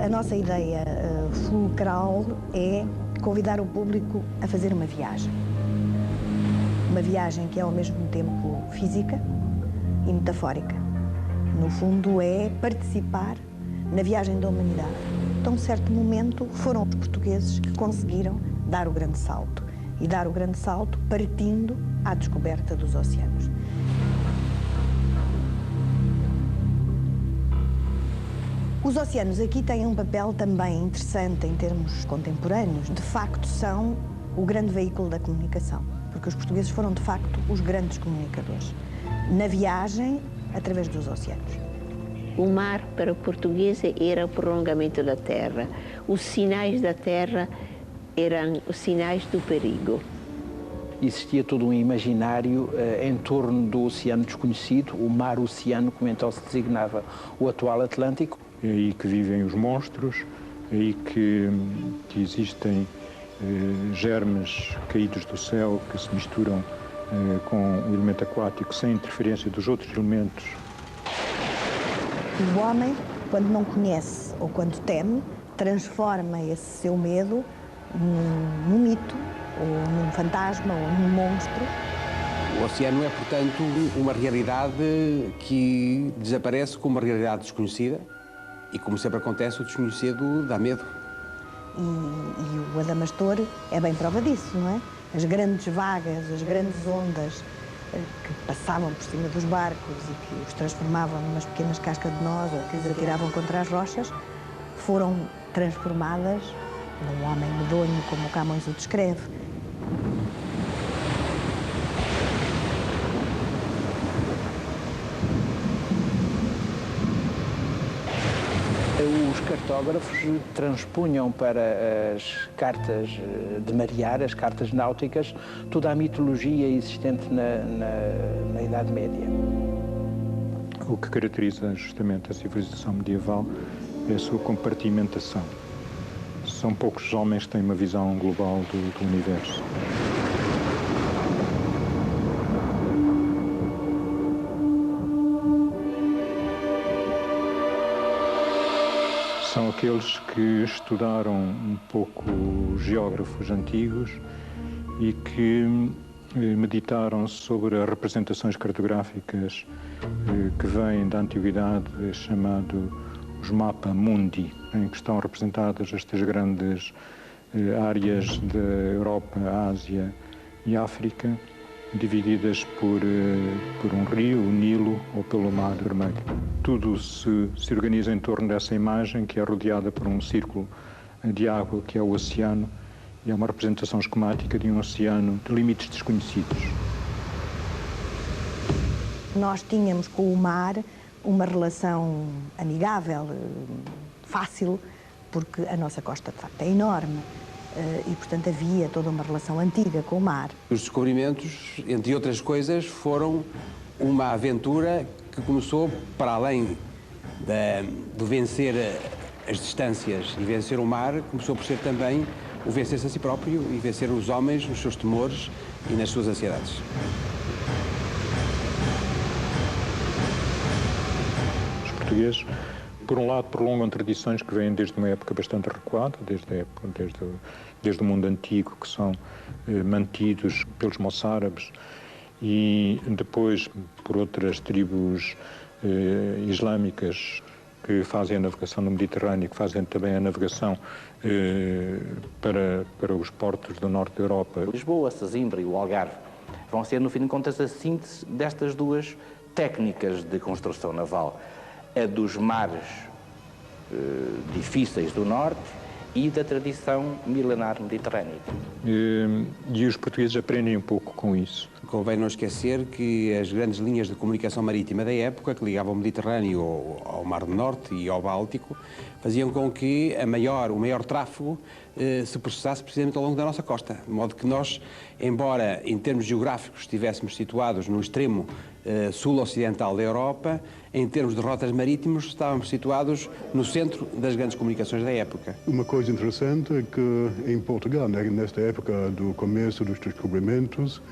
A nossa ideia fulcral é convidar o público a fazer uma viagem. Uma viagem que é ao mesmo tempo física e metafórica. No fundo, é participar na viagem da humanidade. Então, a certo momento, foram os portugueses que conseguiram dar o grande salto. E dar o grande salto partindo à descoberta dos oceanos. Os oceanos aqui têm um papel também interessante em termos contemporâneos. De facto, são o grande veículo da comunicação, porque os portugueses foram, de facto, os grandes comunicadores. Na viagem, através dos oceanos. O mar, para o português, era o prolongamento da terra. Os sinais da terra eram os sinais do perigo. Existia todo um imaginário em torno do oceano desconhecido, o mar-oceano, como então se designava o atual Atlântico. É aí que vivem os monstros, é aí que existem germes caídos do céu que se misturam com o elemento aquático sem interferência dos outros elementos. O homem, quando não conhece ou quando teme, transforma esse seu medo num mito, ou num fantasma, ou num monstro. O oceano é, portanto, uma realidade que desaparece como uma realidade desconhecida e, como sempre acontece, o desconhecido dá medo. E o Adamastor é bem prova disso, não é? As grandes vagas, as grandes ondas que passavam por cima dos barcos e que os transformavam numas pequenas cascas de nós ou que os atiravam contra as rochas, foram transformadas num homem medonho, como o Camões o descreve. Os cartógrafos transpunham para as cartas de marear, as cartas náuticas, toda a mitologia existente na Idade Média. O que caracteriza justamente a civilização medieval é a sua compartimentação. São poucos os homens que têm uma visão global do universo. São aqueles que estudaram um pouco os geógrafos antigos e que meditaram sobre as representações cartográficas que vêm da antiguidade, chamado os mapa mundi, em que estão representadas estas grandes áreas da Europa, Ásia e África, divididas por um rio, o Nilo, ou pelo Mar Vermelho. Tudo se organiza em torno dessa imagem, que é rodeada por um círculo de água, que é o oceano, e é uma representação esquemática de um oceano de limites desconhecidos. Nós tínhamos com o mar uma relação amigável, fácil, porque a nossa costa, de facto, é enorme. E, portanto, havia toda uma relação antiga com o mar. Os descobrimentos, entre outras coisas, foram uma aventura que começou para além de vencer as distâncias e vencer o mar, começou por ser também o vencer-se a si próprio e vencer os homens nos seus temores e nas suas ansiedades. Os portugueses, por um lado, prolongam tradições que vêm desde uma época bastante recuada, desde o mundo antigo, que são mantidos pelos moçárabes e depois por outras tribos islâmicas que fazem a navegação no Mediterrâneo, que fazem também a navegação para os portos do norte da Europa. Lisboa, Sesimbra e o Algarve vão ser, no fim de contas, a síntese destas duas técnicas de construção naval. A dos mares difíceis do norte e da tradição milenar mediterrânea. E os portugueses aprendem um pouco com isso. Convém não esquecer que as grandes linhas de comunicação marítima da época, que ligavam o Mediterrâneo ao Mar do Norte e ao Báltico, faziam com que o maior tráfego se processasse precisamente ao longo da nossa costa. De modo que nós, embora em termos geográficos estivéssemos situados no extremo sul-ocidental da Europa, em termos de rotas marítimas estávamos situados no centro das grandes comunicações da época. Uma coisa interessante é que em Portugal, nesta época do começo dos descobrimentos,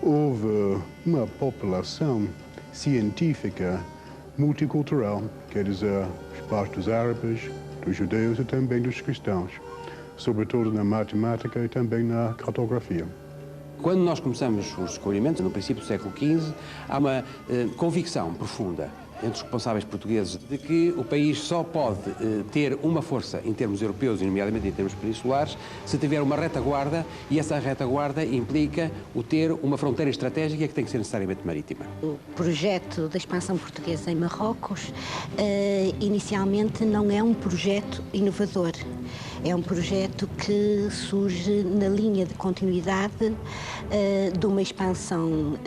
houve uma população científica multicultural, quer dizer, os partos árabes, dos judeus e também dos cristãos, sobretudo na matemática e também na cartografia. Quando nós começamos os descobrimentos, no princípio do século XV, há uma convicção profunda entre os responsáveis portugueses de que o país só pode ter uma força em termos europeus, e nomeadamente em termos peninsulares, se tiver uma retaguarda, e essa retaguarda implica o ter uma fronteira estratégica que tem que ser necessariamente marítima. O projeto da expansão portuguesa em Marrocos inicialmente não é um projeto inovador. É um projeto que surge na linha de continuidade de uma expansão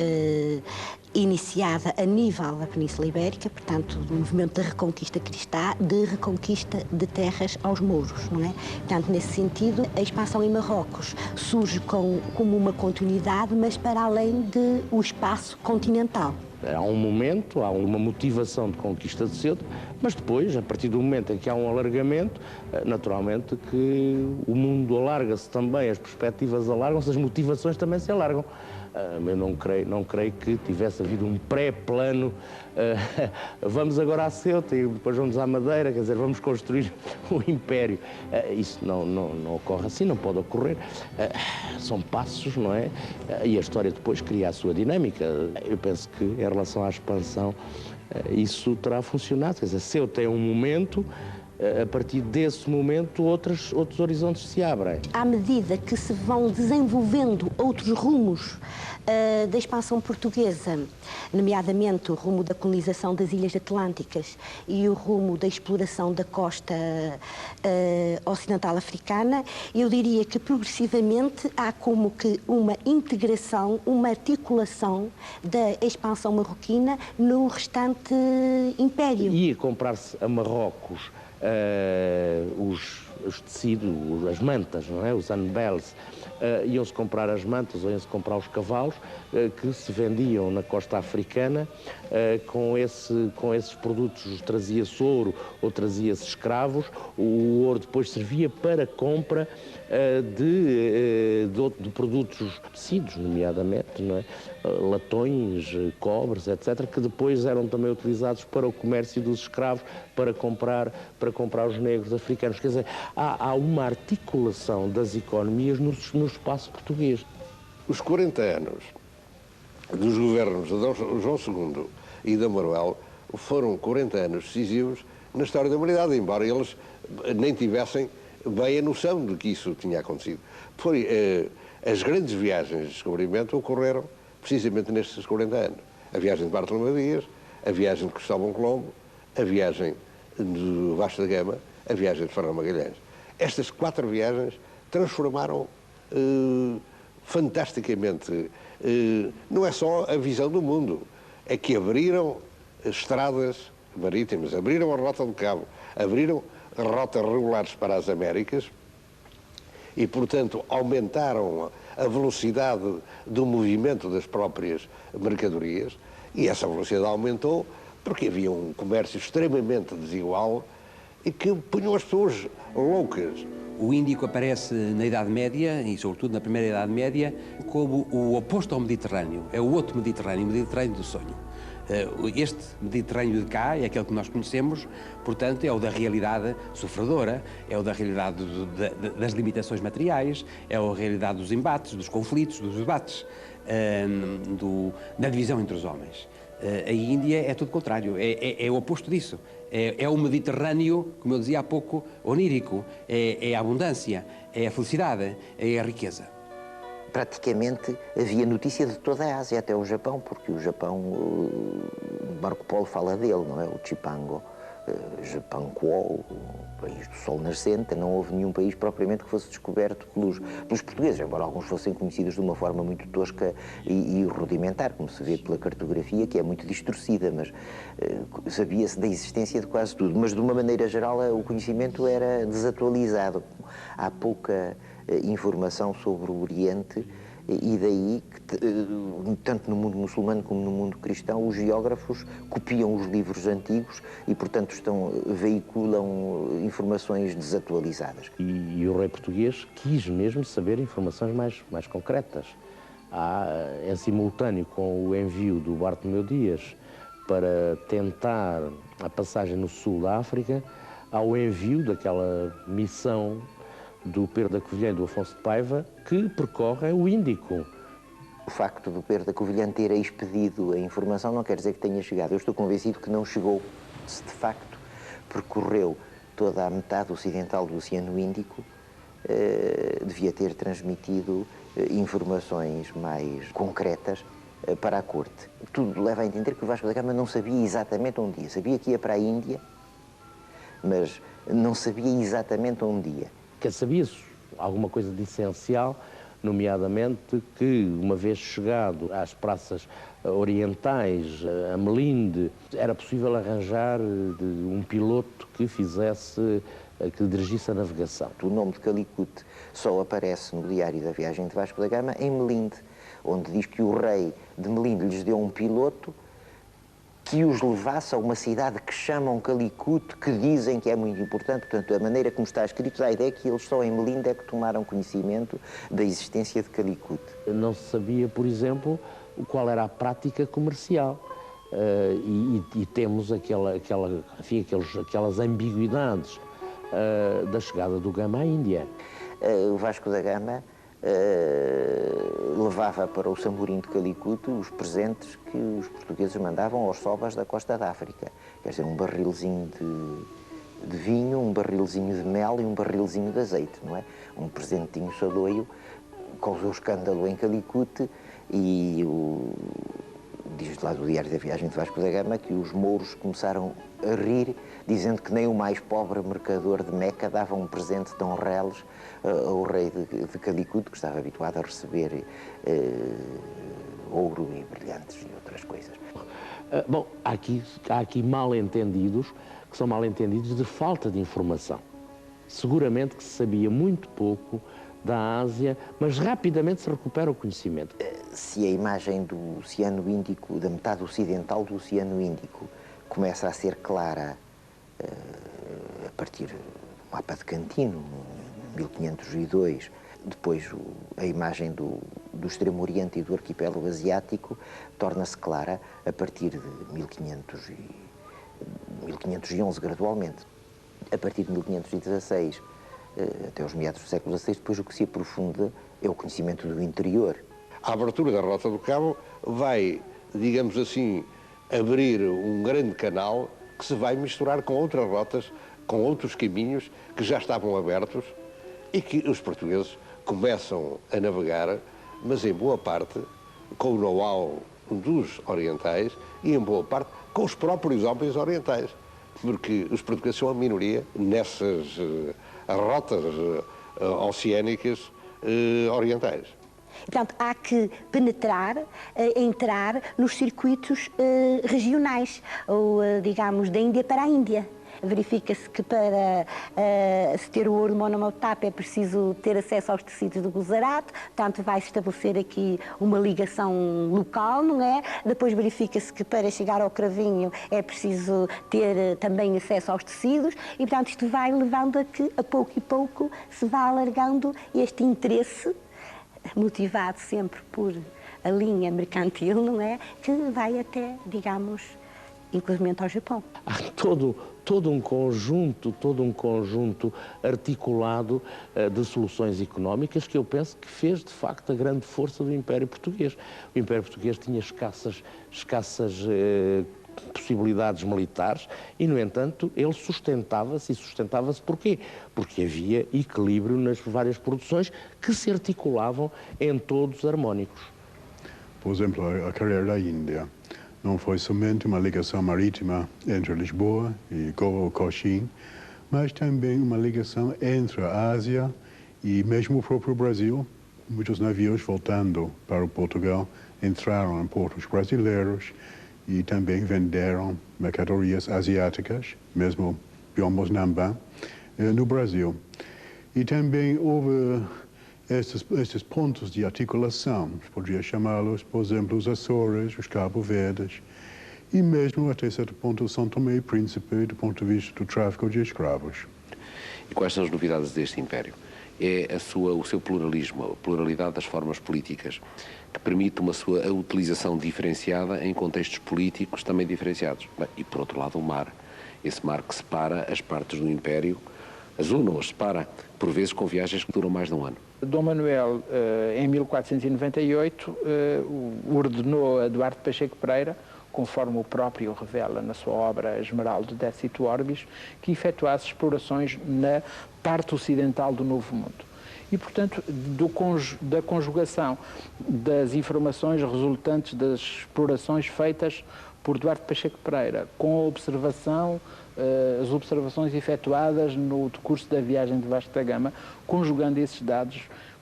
iniciada a nível da Península Ibérica, portanto, do movimento da reconquista cristã, de reconquista de terras aos mouros, não é? Portanto, nesse sentido, a expansão em Marrocos surge como uma continuidade, mas para além do espaço continental. Há um momento, há uma motivação de conquista de Ceuta, mas depois, a partir do momento em que há um alargamento, naturalmente que o mundo alarga-se também, as perspectivas alargam-se, as motivações também se alargam. Eu não creio que tivesse havido um pré-plano, vamos agora a Ceuta e depois vamos à Madeira, quer dizer, vamos construir o Império. Isso não ocorre assim, não pode ocorrer. São passos, não é? E a história depois cria a sua dinâmica. Eu penso que, em relação à expansão, isso terá funcionado. Quer dizer, Ceuta é um momento, a partir desse momento outros horizontes se abrem. À medida que se vão desenvolvendo outros rumos da expansão portuguesa, nomeadamente o rumo da colonização das ilhas atlânticas e o rumo da exploração da costa ocidental africana, eu diria que progressivamente há como que uma integração, uma articulação da expansão marroquina no restante império. Ia comprar-se a Marrocos os tecidos, as mantas, não é? Os anbels, iam-se comprar as mantas ou iam-se comprar os cavalos que se vendiam na costa africana. Com esses produtos trazia-se ouro ou trazia-se escravos. O ouro depois servia para compra de produtos tecidos, nomeadamente, não é? Latões, cobres, etc., que depois eram também utilizados para o comércio dos escravos, para comprar os negros africanos. Quer dizer, há uma articulação das economias no espaço português. Os 40 anos dos governos de João II e da Manuel foram 40 anos decisivos na história da humanidade, embora eles nem tivessem bem a noção de que isso tinha acontecido. As grandes viagens de descobrimento ocorreram precisamente nestes 40 anos. A viagem de Bartolomeu Dias, a viagem de Cristóvão Colombo, a viagem de Vasco da Gama, a viagem de Fernão Magalhães. Estas 4 viagens transformaram fantasticamente, não é só a visão do mundo, é que abriram estradas marítimas, abriram a Rota do Cabo, abriram rotas regulares para as Américas e, portanto, aumentaram a velocidade do movimento das próprias mercadorias, e essa velocidade aumentou porque havia um comércio extremamente desigual e que punham as pessoas loucas. O Índico aparece na Idade Média, e sobretudo na primeira Idade Média, como o oposto ao Mediterrâneo. É o outro Mediterrâneo, o Mediterrâneo do sonho. Este Mediterrâneo de cá é aquele que nós conhecemos, portanto, é o da realidade sofredora, é o da realidade das limitações materiais, é a realidade dos embates, dos conflitos, dos debates, da divisão entre os homens. A Índia é tudo o contrário, é o oposto disso. É o Mediterrâneo, como eu dizia há pouco, onírico, é a abundância, é a felicidade, é a riqueza. Praticamente havia notícia de toda a Ásia, até o Japão, porque o Japão, Marco Polo fala dele, não é? O Chipango, Japanquo, o país do sol nascente. Não houve nenhum país propriamente que fosse descoberto pelos portugueses, embora alguns fossem conhecidos de uma forma muito tosca e rudimentar, como se vê pela cartografia, que é muito distorcida, mas sabia-se da existência de quase tudo. Mas, de uma maneira geral, o conhecimento era desatualizado. Há pouca informação sobre o Oriente, e daí que, tanto no mundo muçulmano como no mundo cristão, os geógrafos copiam os livros antigos e, portanto, veiculam informações desatualizadas. E o rei português quis mesmo saber informações mais concretas. Em simultâneo com o envio do Bartolomeu Dias para tentar a passagem no sul da África, ao envio daquela missão do Pedro da Covilhã e do Afonso de Paiva, que percorre o Índico. O facto do Pedro da Covilhã ter expedido a informação não quer dizer que tenha chegado. Eu estou convencido que não chegou. Se de facto percorreu toda a metade ocidental do Oceano Índico, devia ter transmitido informações mais concretas para a corte. Tudo leva a entender que o Vasco da Gama não sabia exatamente onde ia. Sabia que ia para a Índia, mas não sabia exatamente onde ia. Que sabia-se alguma coisa de essencial, nomeadamente que, uma vez chegado às praças orientais, a Melinde, era possível arranjar um piloto que que dirigisse a navegação. O nome de Calicut só aparece no diário da viagem de Vasco da Gama em Melinde, onde diz que o rei de Melinde lhes deu um piloto que os levasse a uma cidade que chamam Calicut, que dizem que é muito importante. Portanto, a maneira como está escrito dá a ideia que eles só em Melinde é que tomaram conhecimento da existência de Calicut. Não se sabia, por exemplo, qual era a prática comercial. E temos aquelas ambiguidades da chegada do Gama à Índia. O Vasco da Gama levava para o Samorim de Calicut os presentes que os portugueses mandavam aos sobas da costa da África. Quer dizer, um barrilzinho de vinho, um barrilzinho de mel e um barrilzinho de azeite, não é? Um presentinho sadoio, causou escândalo em Calicut e diz lá do Diário da Viagem de Vasco da Gama que os mouros começaram a rir, dizendo que nem o mais pobre mercador de Meca dava um presente tão reles ao rei de Calicut, que estava habituado a receber ouro e brilhantes e outras coisas. Bom, há aqui mal-entendidos, que são mal-entendidos de falta de informação. Seguramente que se sabia muito pouco da Ásia, mas rapidamente se recupera o conhecimento. Se a imagem do Oceano Índico, da metade ocidental do Oceano Índico, começa a ser clara a partir do mapa de Cantino, em 1502, depois a imagem do Extremo Oriente e do arquipélago asiático torna-se clara a partir de 1511, gradualmente. A partir de 1516, até os meados do século XVI, depois o que se aprofunda é o conhecimento do interior. A abertura da Rota do Cabo vai, digamos assim, abrir um grande canal que se vai misturar com outras rotas, com outros caminhos que já estavam abertos e que os portugueses começam a navegar, mas em boa parte com o know-how dos orientais e em boa parte com os próprios homens orientais, porque os portugueses são a minoria nessas rotas oceânicas orientais. Portanto, há que penetrar, entrar nos circuitos regionais, ou, digamos, da Índia para a Índia. Verifica-se que para se ter o ouro monomotapa é preciso ter acesso aos tecidos do Guzarat, portanto vai-se estabelecer aqui uma ligação local, não é? Depois verifica-se que para chegar ao cravinho é preciso ter também acesso aos tecidos e, portanto, isto vai levando a que, a pouco e pouco, se vá alargando este interesse, motivado sempre por a linha mercantil, não é? Que vai até, digamos, inclusive ao Japão. Há todo um conjunto articulado de soluções económicas que eu penso que fez, de facto, a grande força do Império Português. O Império Português tinha escassas possibilidades militares e, no entanto, ele sustentava-se. E sustentava-se porquê? Porque havia equilíbrio nas várias produções que se articulavam em todos harmónicos. Por exemplo, a carreira da Índia não foi somente uma ligação marítima entre Lisboa e Goa ou Cochin, mas também uma ligação entre a Ásia e mesmo o próprio Brasil. Muitos navios voltando para o Portugal entraram em portos brasileiros e também venderam mercadorias asiáticas, mesmo Biombos Nambam, no Brasil. E também houve estes pontos de articulação, poderia chamá-los, por exemplo, os Açores, os Cabo Verdes, e mesmo até certo ponto São Tomé e Príncipe, do ponto de vista do tráfico de escravos. E quais são as novidades deste império? É o seu pluralismo, a pluralidade das formas políticas, que permite uma sua utilização diferenciada em contextos políticos também diferenciados. Bem, e, por outro lado, o mar. esse mar que separa as partes do Império, as une ou as separa, por vezes com viagens que duram mais de um ano. Dom Manuel, em 1498, ordenou a Duarte Pacheco Pereira, conforme o próprio revela na sua obra Esmeralda Decit Orbis, que efetuasse explorações na parte ocidental do Novo Mundo. E, portanto, da conjugação das informações resultantes das explorações feitas por Duarte Pacheco Pereira, com a observação, as observações efetuadas no decurso da viagem de Vasco da Gama, conjugando esses dados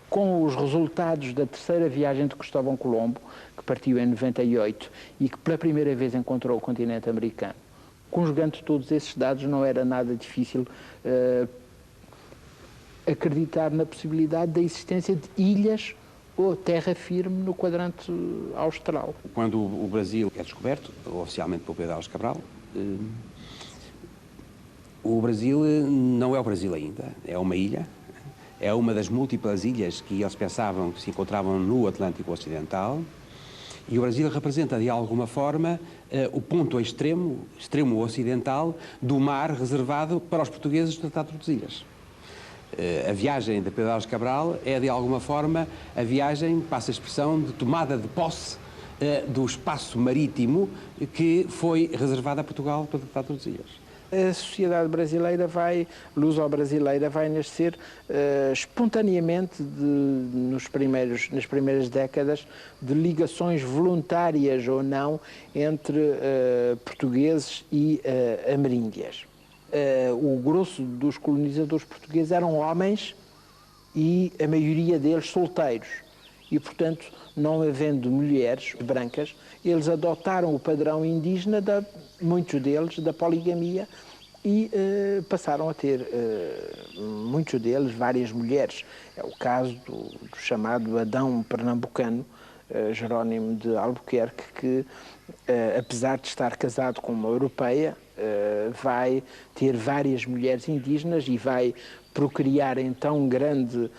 com os resultados da terceira viagem de Cristóvão Colombo, que partiu em 98 e que pela primeira vez encontrou o continente americano. Conjugando todos esses dados, não era nada difícil acreditar na possibilidade da existência de ilhas ou terra firme no quadrante austral. Quando o Brasil é descoberto, oficialmente por Pedro Álvares Cabral, o Brasil não é o Brasil ainda, é uma ilha, é uma das múltiplas ilhas que eles pensavam que se encontravam no Atlântico Ocidental, e o Brasil representa, de alguma forma, o ponto extremo ocidental do mar reservado para os portugueses do Tratado de Tordesilhas. A viagem de Pedro Álvares Cabral é, de alguma forma, a viagem, passa a expressão, de tomada de posse do espaço marítimo que foi reservado a Portugal pelo Tratado de Tordesilhas. A sociedade brasileira luso-brasileira vai nascer espontaneamente nas primeiras décadas de ligações voluntárias ou não entre portugueses e ameríndias. O grosso dos colonizadores portugueses eram homens e a maioria deles solteiros. E, portanto, não havendo mulheres brancas, eles adotaram o padrão indígena, muitos deles, da poligamia, e passaram a ter, muitos deles, várias mulheres. É o caso do chamado Adão pernambucano, Jerónimo de Albuquerque, que, apesar de estar casado com uma europeia, vai ter várias mulheres indígenas e vai procriar em tão grande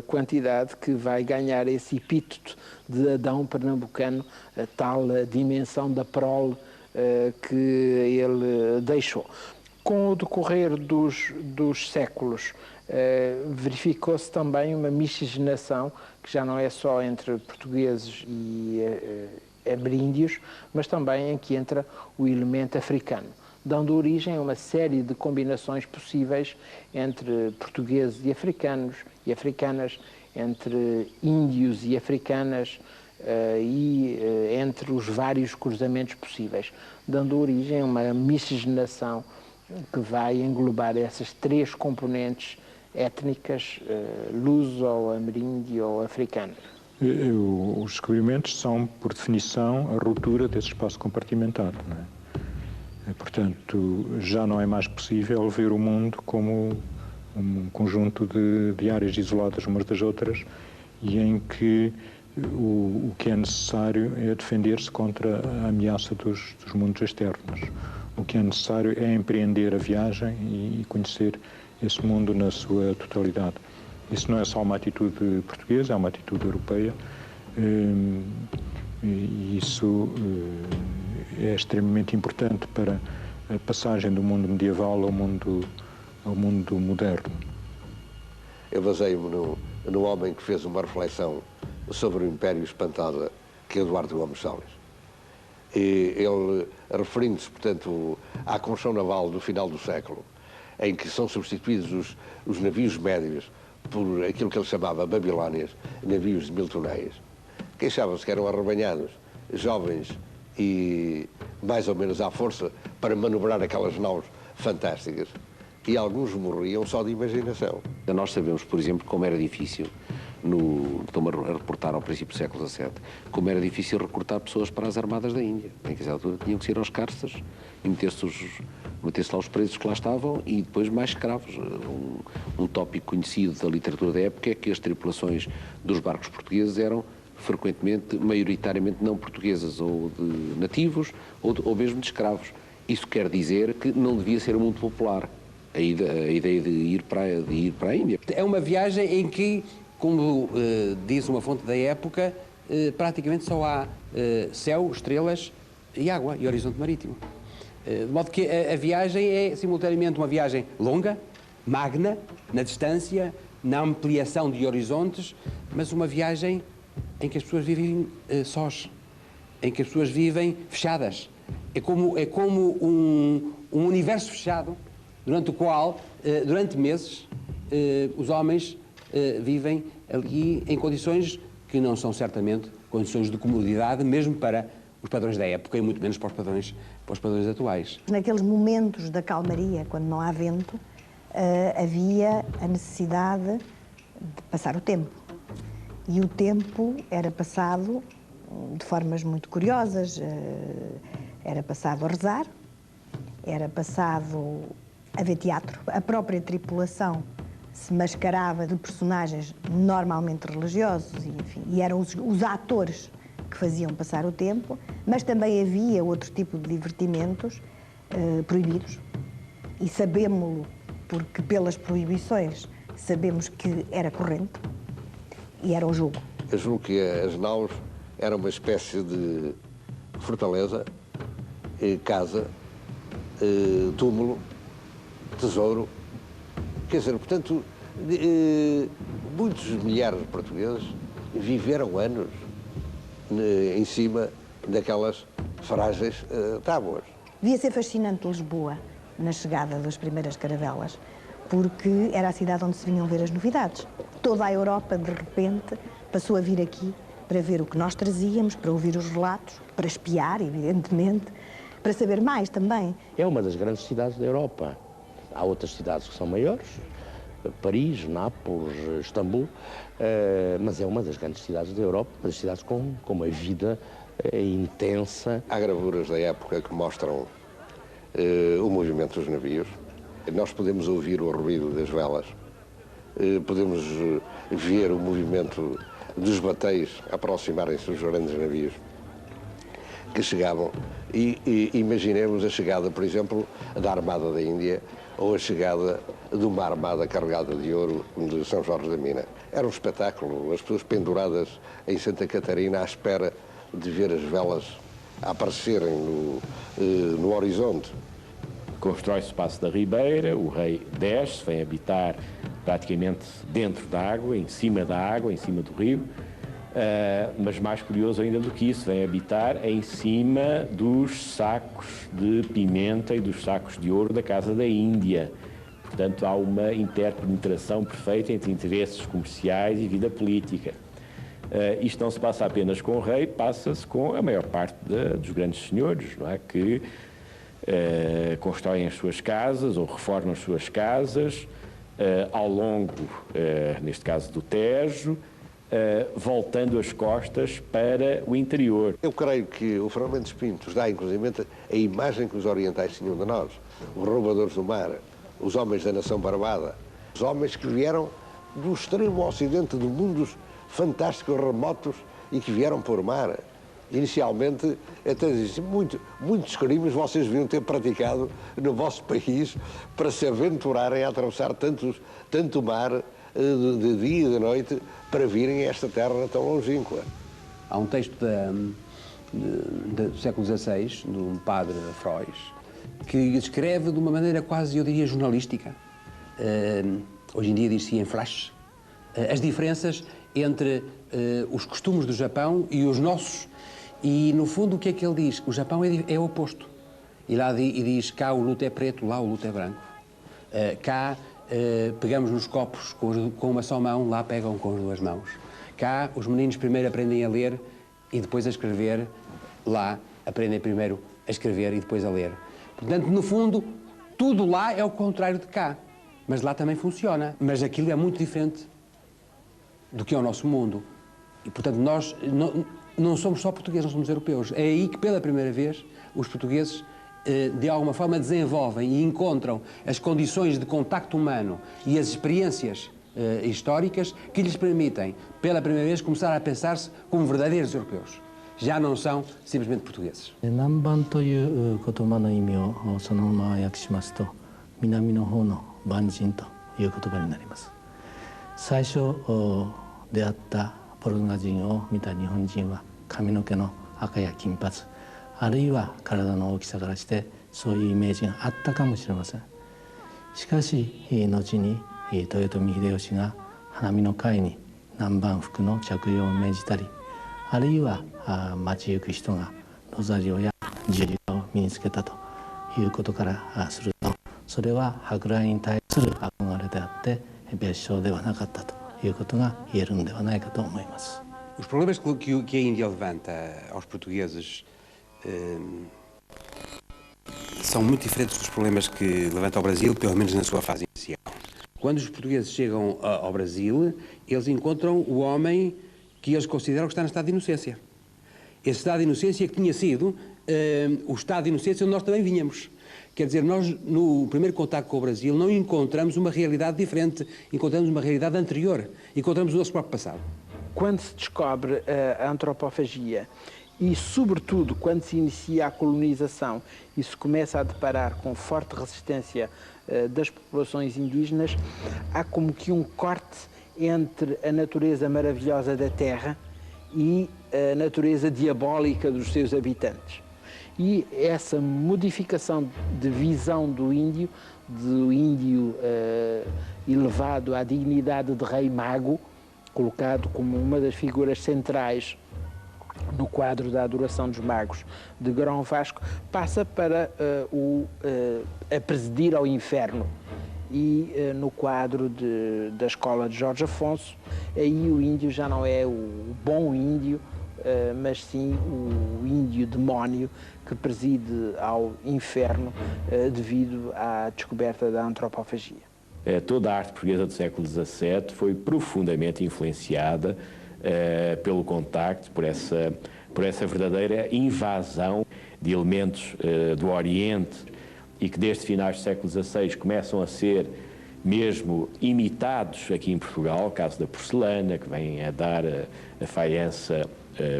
quantidade que vai ganhar esse epíteto de Adão pernambucano, a tal dimensão da prole que ele deixou. Com o decorrer dos séculos, verificou-se também uma miscigenação, que já não é só entre portugueses e ameríndios, mas também em que entra o elemento africano, dando origem a uma série de combinações possíveis entre portugueses e africanas, entre índios e africanas e entre os vários cruzamentos possíveis, dando origem a uma miscigenação que vai englobar essas três componentes étnicas, luso, ou ameríndio ou africano. Os descobrimentos são, por definição, a ruptura desse espaço compartimentado, não é? Portanto, já não é mais possível ver o mundo como um conjunto de áreas isoladas umas das outras e em que o que é necessário é defender-se contra a ameaça dos mundos externos. O que é necessário é empreender a viagem e conhecer esse mundo na sua totalidade. Isso não é só uma atitude portuguesa, é uma atitude europeia e isso é extremamente importante para a passagem do mundo medieval ao mundo moderno. Eu baseio-me no homem que fez uma reflexão sobre o Império Espantada, que é Eduardo Gomes Salles. E ele, referindo-se, portanto, à construção naval do final do século, em que são substituídos os navios médios por aquilo que ele chamava Babilónias, navios de 1000 toneias, queixavam-se que eram arrebanhados, jovens e mais ou menos à força para manobrar aquelas naus fantásticas. E alguns morriam só de imaginação. Nós sabemos, por exemplo, como era difícil, estou-me a reportar ao princípio do século XVII, como era difícil recrutar pessoas para as armadas da Índia. Em que, altura, tinham que ir aos carstas e meter-se lá os presos que lá estavam e depois mais escravos. Um tópico conhecido da literatura da época é que as tripulações dos barcos portugueses eram frequentemente, maioritariamente não portuguesas, ou de nativos ou mesmo de escravos. Isso quer dizer que não devia ser muito popular a ideia de ir para a Índia. É uma viagem em que, como diz uma fonte da época, praticamente só há céu, estrelas e água e horizonte marítimo. De modo que a viagem é simultaneamente uma viagem longa, magna, na distância, na ampliação de horizontes, mas uma viagem em que as pessoas vivem sós, em que as pessoas vivem fechadas. É como um universo fechado, durante o qual, durante meses, os homens vivem ali em condições que não são certamente condições de comodidade, mesmo para os padrões da época e muito menos para os padrões atuais. Naqueles momentos da calmaria, quando não há vento, havia a necessidade de passar o tempo. E o tempo era passado de formas muito curiosas. Era passado a rezar, era passado a ver teatro. A própria tripulação se mascarava de personagens normalmente religiosos, e eram os atores que faziam passar o tempo, mas também havia outro tipo de divertimentos proibidos, e sabemos-lo porque pelas proibições sabemos que era corrente, e era o jogo. Eu julgo que as naus eram uma espécie de fortaleza, casa, túmulo, tesouro. Quer dizer, portanto, muitos milhares de portugueses viveram anos em cima daquelas frágeis tábuas. Devia ser fascinante Lisboa na chegada das primeiras caravelas, porque era a cidade onde se vinham ver as novidades. Toda a Europa, de repente, passou a vir aqui para ver o que nós trazíamos, para ouvir os relatos, para espiar, evidentemente, para saber mais também. É uma das grandes cidades da Europa. Há outras cidades que são maiores, Paris, Nápoles, Istambul, mas é uma das grandes cidades da Europa, uma das cidades com uma vida intensa. Há gravuras da época que mostram o movimento dos navios. Nós podemos ouvir o ruído das velas, podemos ver o movimento dos batéis aproximarem-se dos grandes navios que chegavam. E imaginemos a chegada, por exemplo, da Armada da Índia ou a chegada de uma armada carregada de ouro de São Jorge da Mina. Era um espetáculo, as pessoas penduradas em Santa Catarina à espera de ver as velas aparecerem no horizonte. Constrói-se o Paço da Ribeira, o rei desce, vem habitar praticamente dentro da água, em cima da água, em cima do rio, mas mais curioso ainda do que isso, vem habitar em cima dos sacos de pimenta e dos sacos de ouro da Casa da Índia. Portanto, há uma interpenetração perfeita entre interesses comerciais e vida política. Isto não se passa apenas com o rei, passa-se com a maior parte dos grandes senhores, não é? Que constroem as suas casas ou reformam as suas casas ao longo, neste caso, do Tejo, voltando as costas para o interior. Eu creio que o Fernão Mendes Pinto dá, inclusive, a imagem que os orientais tinham de nós, os roubadores do mar, os homens da nação barbada, os homens que vieram do extremo ocidente de mundos fantásticos, remotos, e que vieram por mar. Inicialmente, até dizem, muitos crimes vocês deviam ter praticado no vosso país para se aventurarem a atravessar tanto mar de dia e de noite para virem a esta terra tão longínqua. Há um texto do século XVI, de um padre Frois, que escreve de uma maneira quase, eu diria, jornalística. Hoje em dia diz-se em flash. As diferenças entre os costumes do Japão e os nossos. E, no fundo, o que é que ele diz? O Japão é o oposto. E lá diz, cá o luto é preto, lá o luto é branco. Cá pegamos nos copos com uma só mão, lá pegam com as duas mãos. Cá os meninos primeiro aprendem a ler e depois a escrever, lá aprendem primeiro a escrever e depois a ler. Portanto, no fundo, tudo lá é o contrário de cá. Mas lá também funciona. Mas aquilo é muito diferente do que é o nosso mundo. E, portanto, nós não somos só portugueses, nós somos europeus. É aí que, pela primeira vez, os portugueses, de alguma forma, desenvolvem e encontram as condições de contacto humano e as experiências históricas que lhes permitem, pela primeira vez, começar a pensar-se como verdadeiros europeus. Já não são simplesmente portugueses. 南蛮という言葉の意味をそのまま訳しますと、南の方の蛮人という言葉になります。最初出会ったポルトガル人を見た日本人は髪の毛の赤や金髪、あるいは体の大きさからしてそういうイメージがあったかもしれません。しかし後に豊臣秀吉が花見の会に南蛮服の着用を命じたり、あるいは街行く人がロザリオや十字架を身につけたということからすると、それは舶来に対する憧れであって別称ではなかったということが言えるんではないかと思います。Os problemas que a Índia levanta aos portugueses são muito diferentes dos problemas que levanta ao Brasil, pelo menos na sua fase inicial. Quando os portugueses chegam ao Brasil, eles encontram o homem que eles consideram que está no estado de inocência. Esse estado de inocência que tinha sido o estado de inocência onde nós também vínhamos. Quer dizer, nós no primeiro contacto com o Brasil não encontramos uma realidade diferente, encontramos uma realidade anterior, encontramos o nosso próprio passado. Quando se descobre a antropofagia e, sobretudo, quando se inicia a colonização e se começa a deparar com forte resistência das populações indígenas, há como que um corte entre a natureza maravilhosa da terra e a natureza diabólica dos seus habitantes. E essa modificação de visão do índio elevado à dignidade de rei mago, colocado como uma das figuras centrais no quadro da adoração dos magos de Grão Vasco, passa para a presidir ao inferno. E no quadro da escola de Jorge Afonso, aí o índio já não é o bom índio, mas sim o índio demónio que preside ao inferno devido à descoberta da antropofagia. Toda a arte portuguesa do século XVII foi profundamente influenciada pelo contacto, por essa verdadeira invasão de elementos do Oriente e que desde finais do século XVI começam a ser mesmo imitados aqui em Portugal, o caso da porcelana, que vem a dar a faiança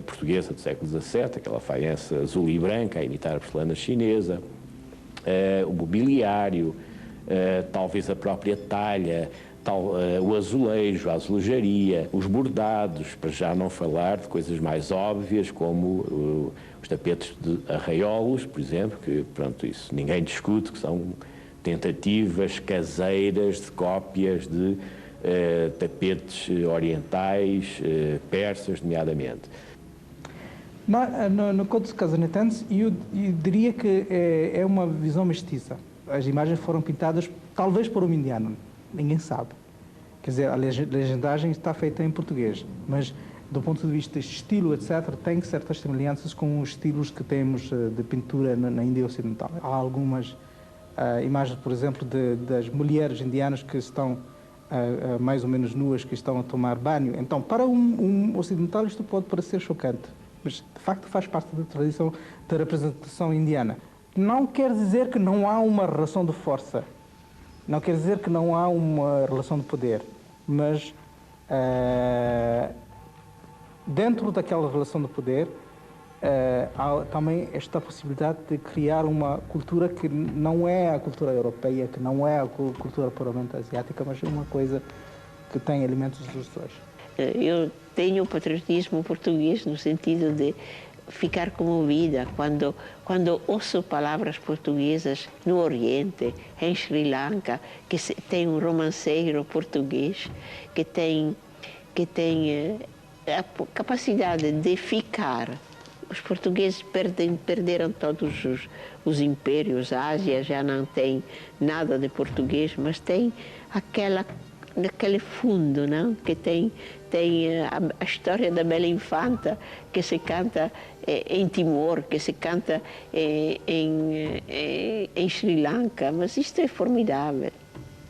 portuguesa do século XVII, aquela faiança azul e branca, a imitar a porcelana chinesa, o mobiliário, talvez a própria talha, o azulejo, a azulejaria, os bordados, para já não falar de coisas mais óbvias como os tapetes de arraiolos, por exemplo, que pronto, isso ninguém discute, que são tentativas caseiras de cópias de tapetes orientais, persas, nomeadamente. No Códice Casanetense, eu diria que é uma visão mestiça. As imagens foram pintadas talvez por um indiano, ninguém sabe. Quer dizer, a legendagem está feita em português, mas do ponto de vista de estilo, etc., tem certas semelhanças com os estilos que temos de pintura na Índia Ocidental. Há algumas imagens, por exemplo, das mulheres indianas que estão mais ou menos nuas, que estão a tomar banho. Então, para um ocidental isto pode parecer chocante, mas de facto faz parte da tradição da representação indiana. Não quer dizer que não há uma relação de força, não quer dizer que não há uma relação de poder, mas dentro daquela relação de poder há também esta possibilidade de criar uma cultura que não é a cultura europeia, que não é a cultura puramente asiática, mas é uma coisa que tem elementos dos dois. Eu tenho o patriotismo português no sentido de ficar comovida quando ouço palavras portuguesas no Oriente, em Sri Lanka, que tem um romanceiro português que tem a capacidade de ficar. Os portugueses perderam todos os impérios, a Ásia já não tem nada de português, mas tem aquele fundo, não? Que tem a história da Bela Infanta, que se canta em Timor, que se canta em Sri Lanka, mas isto é formidável,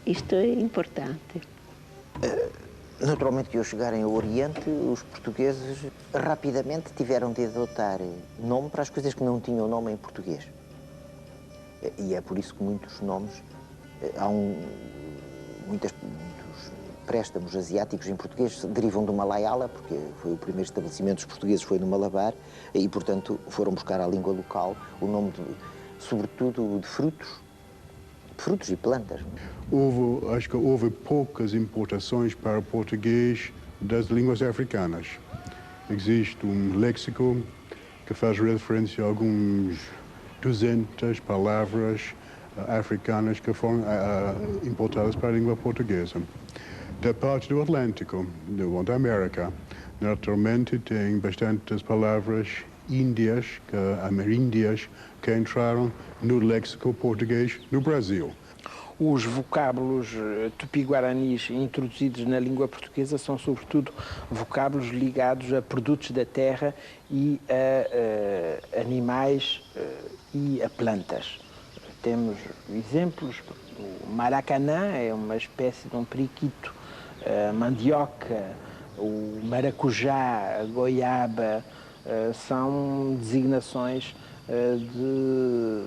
isto é importante. Naturalmente que ao chegarem ao Oriente, os portugueses rapidamente tiveram de adotar nome para as coisas que não tinham nome em português. E é por isso que muitos nomes, há muitos préstamos asiáticos em português derivam do Malayala, porque foi o primeiro estabelecimento dos portugueses, foi no Malabar, e portanto foram buscar à língua local o nome, sobretudo, de frutos e plantas. Acho que houve poucas importações para o português das línguas africanas. Existe um léxico que faz referência a alguns 200 palavras africanas que foram importadas para a língua portuguesa. Da parte do Atlântico, da América, naturalmente tem bastantes palavras índias, ameríndias, que entraram no léxico português no Brasil. Os vocábulos tupi-guaranis introduzidos na língua portuguesa são, sobretudo, vocábulos ligados a produtos da terra e a animais e a plantas. Temos exemplos, o maracanã é uma espécie de um periquito, a mandioca, o maracujá, a goiaba, são designações de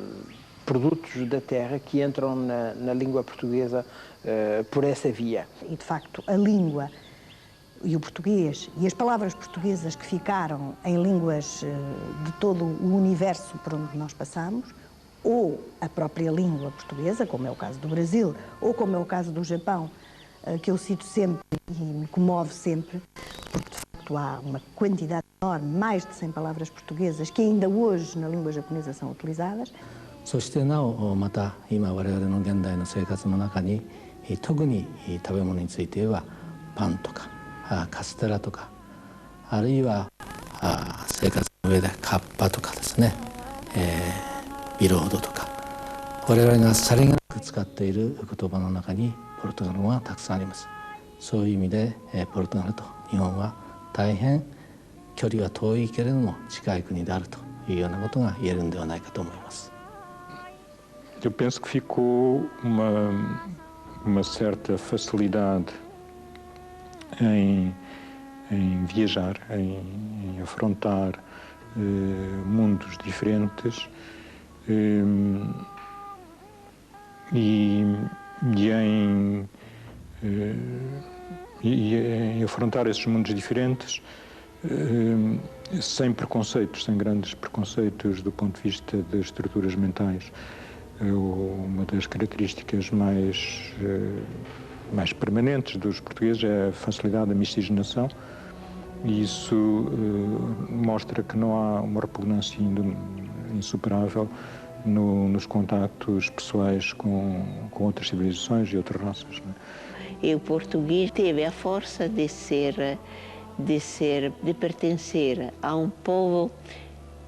produtos da terra que entram na língua portuguesa por essa via. E, de facto, a língua e o português e as palavras portuguesas que ficaram em línguas de todo o universo por onde nós passamos, ou a própria língua portuguesa, como é o caso do Brasil, ou como é o caso do Japão, que eu cito sempre e me comove sempre, porque de facto há uma quantidade enorme, mais de 100 palavras portuguesas, que ainda hoje na língua japonesa são utilizadas. そしてなおまた今我々の現代の生活の中に特に食べ物について言えばパンとかカステラとかあるいは生活の上でカッパとかですね、ビロードとか我々がさりげなく使っている言葉の中にポルトガル語がたくさんあります。そういう意味でポルトガルと日本は大変距離は遠いけれども近い国であるというようなことが言えるんではないかと思います。Eu penso que ficou uma certa facilidade em viajar, em afrontar mundos diferentes e em afrontar esses mundos diferentes sem preconceitos, sem grandes preconceitos do ponto de vista das estruturas mentais. Uma das características mais permanentes dos portugueses é a facilidade da miscigenação e isso mostra que não há uma repugnância insuperável nos contactos pessoais com outras civilizações e outras raças. Não é? E o português teve a força de pertencer a um povo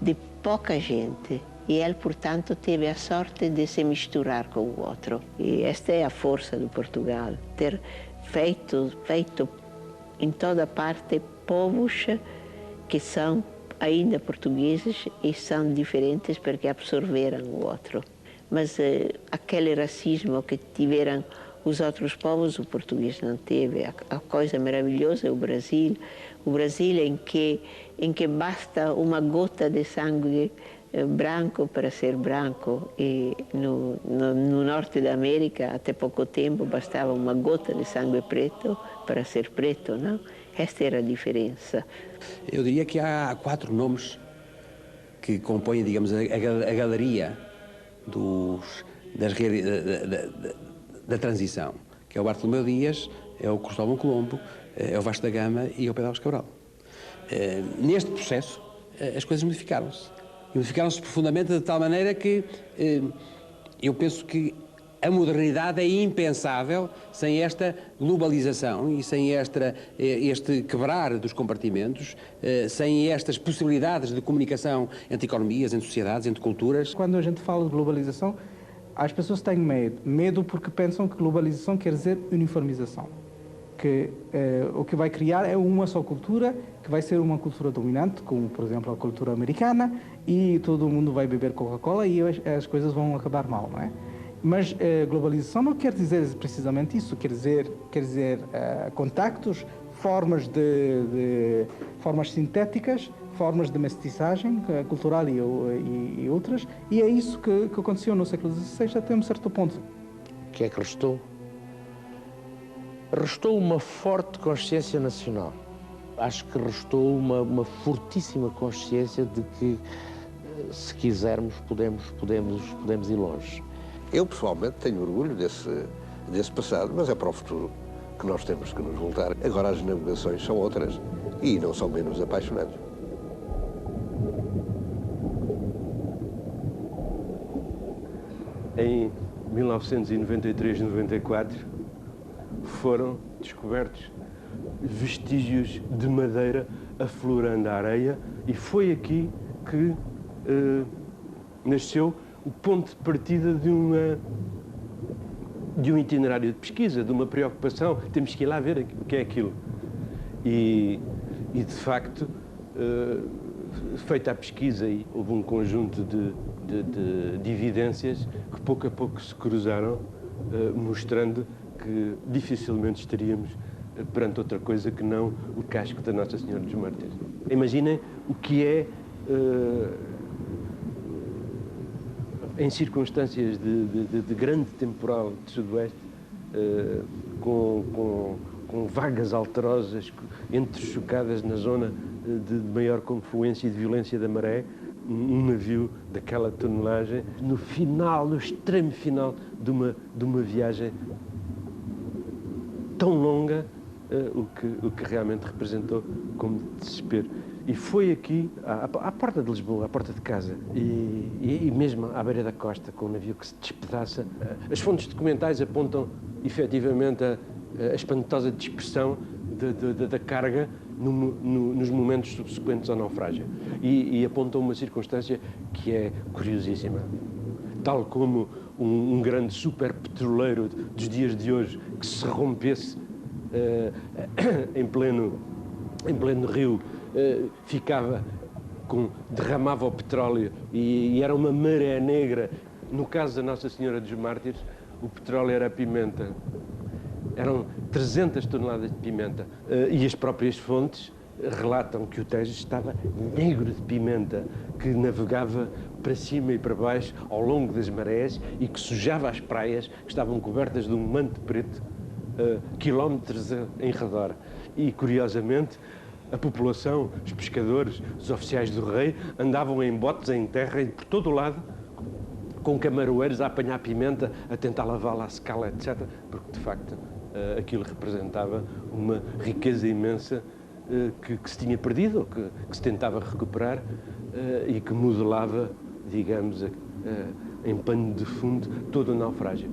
de pouca gente. E ele, portanto, teve a sorte de se misturar com o outro. E esta é a força do Portugal, ter feito em toda parte povos que são ainda portugueses e são diferentes porque absorveram o outro. Mas aquele racismo que tiveram os outros povos, o português não teve. A coisa maravilhosa é o Brasil em que basta uma gota de sangue branco para ser branco e no norte da América até pouco tempo bastava uma gota de sangue preto para ser preto, não? Esta era a diferença. Eu diria que há 4 nomes que compõem, digamos, a galeria da transição, que é o Bartolomeu Dias, é o Cristóvão Colombo, é o Vasco da Gama e é o Pedro Álvares Cabral. Neste processo as coisas modificaram-se. Modificaram-se profundamente de tal maneira que eu penso que a modernidade é impensável sem esta globalização e sem este quebrar dos compartimentos, sem estas possibilidades de comunicação entre economias, entre sociedades, entre culturas. Quando a gente fala de globalização, as pessoas têm medo. Medo porque pensam que globalização quer dizer uniformização. Que o que vai criar é uma só cultura, que vai ser uma cultura dominante, como, por exemplo, a cultura americana, e todo mundo vai beber Coca-Cola e as coisas vão acabar mal, não é? Mas globalização não quer dizer precisamente isso, quer dizer contactos, formas sintéticas, formas de mestiçagem cultural e outras, e é isso que aconteceu no século XVI até um certo ponto. O que é que restou? Restou uma forte consciência nacional. Acho que restou uma fortíssima consciência de que, se quisermos, podemos ir longe. Eu, pessoalmente, tenho orgulho desse passado, mas é para o futuro que nós temos que nos voltar. Agora as navegações são outras e não são menos apaixonantes. em 1993-94, foram descobertos vestígios de madeira aflorando a areia, e foi aqui que nasceu o ponto de partida de um itinerário de pesquisa, de uma preocupação. Temos que ir lá ver o que é aquilo. E de facto, feita a pesquisa, e houve um conjunto de evidências que pouco a pouco se cruzaram, mostrando que dificilmente estaríamos perante outra coisa que não o casco da Nossa Senhora dos Mártires. Imaginem o que é, em circunstâncias de grande temporal de sudoeste, com vagas alterosas entrechocadas na zona de maior confluência e de violência da maré, um navio daquela tonelagem, no final, no extremo final de uma viagem tão longa, o que realmente representou como desespero. E foi aqui, à porta de Lisboa, à porta de casa, e mesmo à beira da costa, com o navio que se despedaça. As fontes documentais apontam, efetivamente, a espantosa dispersão da carga nos momentos subsequentes ao naufrágio. E apontam uma circunstância que é curiosíssima. Tal como um grande superpetroleiro dos dias de hoje que se rompesse em pleno rio, derramava o petróleo e era uma maré negra. No caso da Nossa Senhora dos Mártires, o petróleo era a pimenta. Eram 300 toneladas de pimenta. E as próprias fontes relatam que o Tejo estava negro de pimenta, que navegava para cima e para baixo ao longo das marés e que sujava as praias, que estavam cobertas de um manto preto, quilómetros em redor. E, curiosamente, a população, os pescadores, os oficiais do rei, andavam em botes em terra e por todo o lado, com camaroeiros a apanhar pimenta, a tentar lavá-la, a secá-la, etc. Porque, de facto, aquilo representava uma riqueza imensa que se tinha perdido, ou que se tentava recuperar, e que modelava, digamos, em pano de fundo, todo o naufrágio.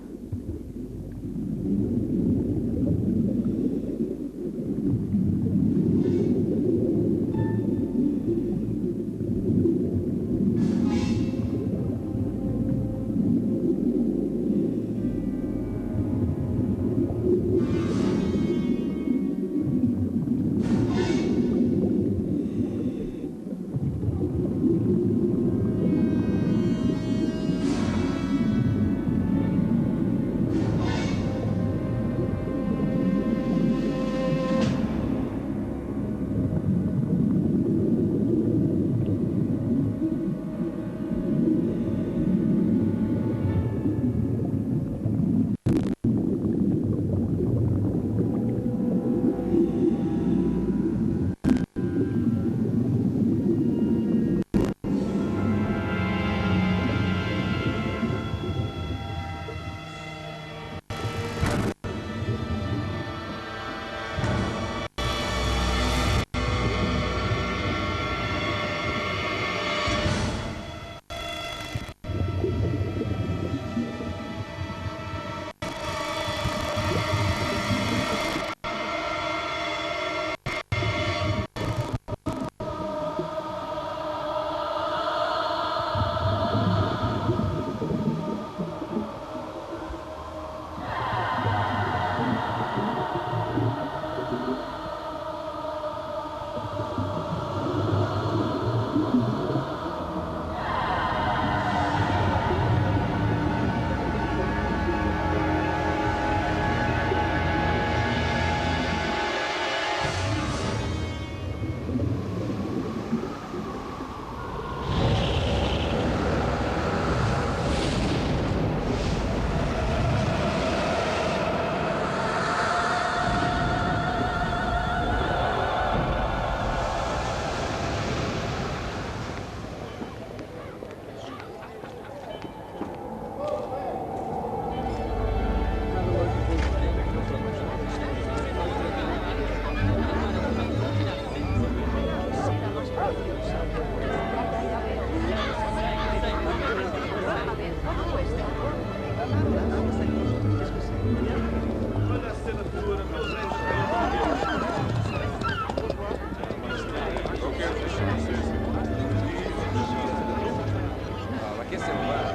selvagem.